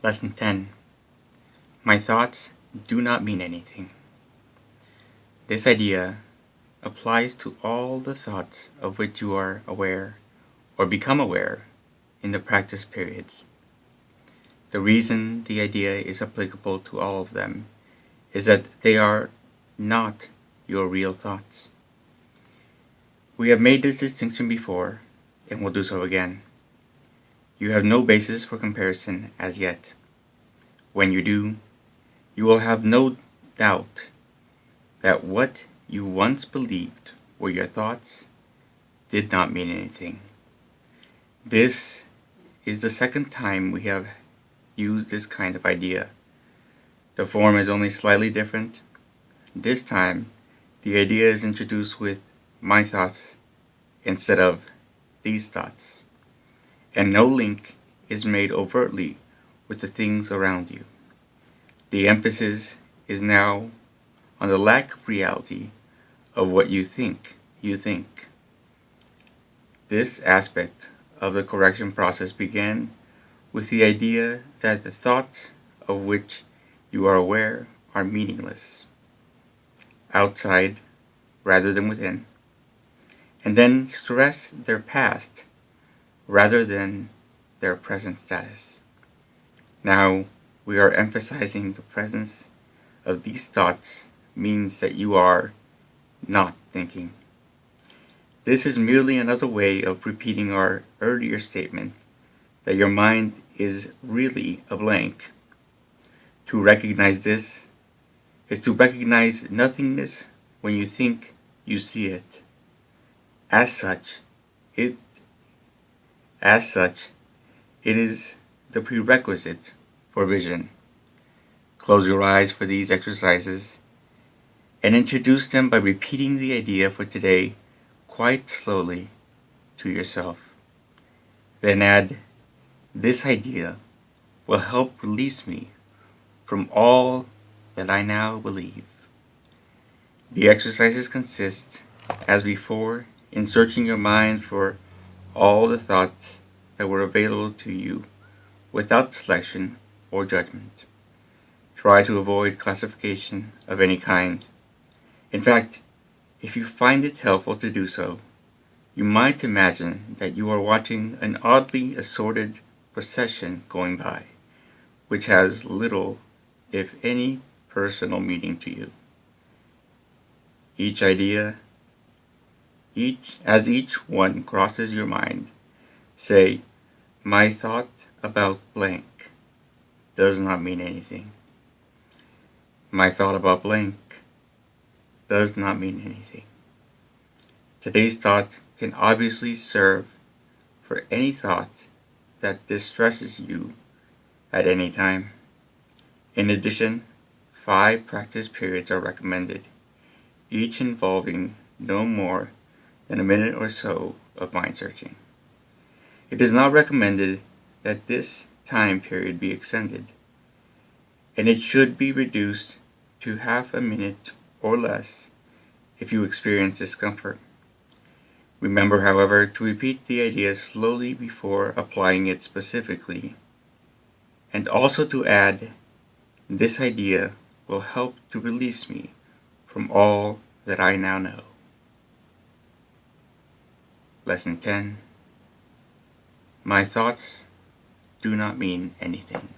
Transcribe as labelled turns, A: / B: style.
A: Lesson 10. My thoughts do not mean anything. This idea applies to all the thoughts of which you are aware or become aware in the practice periods. The reason the idea is applicable to all of them is that they are not your real thoughts. We have made this distinction before and will do so again. You have no basis for comparison as yet. When you do, you will have no doubt that what you once believed were your thoughts did not mean anything. This is the second time we have used this kind of idea. The form is only slightly different. This time, the idea is introduced with my thoughts instead of these thoughts, and no link is made overtly with the things around you. The emphasis is now on the lack of reality of what you think you think. This aspect of the correction process began with the idea that the thoughts of which you are aware are meaningless, outside rather than within, and then stress their past rather than their present status. Now we are emphasizing the presence of these thoughts means that you are not thinking. This is merely another way of repeating our earlier statement that your mind is really a blank. To recognize this is to recognize nothingness when you think you see it. As such, it is the prerequisite for vision. Close your eyes for these exercises and introduce them by repeating the idea for today quite slowly to yourself. Then add, this idea will help release me from all that I now believe. The exercises consist, as before, in searching your mind for all the thoughts that were available to you without selection or judgment. Try to avoid classification of any kind. In fact, if you find it helpful to do so, you might imagine that you are watching an oddly assorted procession going by, which has little, if any, personal meaning to you. As each one crosses your mind, say, my thought about blank does not mean anything. My thought about blank does not mean anything. Today's thought can obviously serve for any thought that distresses you at any time. In addition, 5 practice periods are recommended, each involving no more than a minute or so of mind searching. It is not recommended that this time period be extended, and it should be reduced to half a minute or less if you experience discomfort. Remember, however, to repeat the idea slowly before applying it specifically, and also to add, this idea will help to release me from all that I now know. Lesson 10. My thoughts do not mean anything.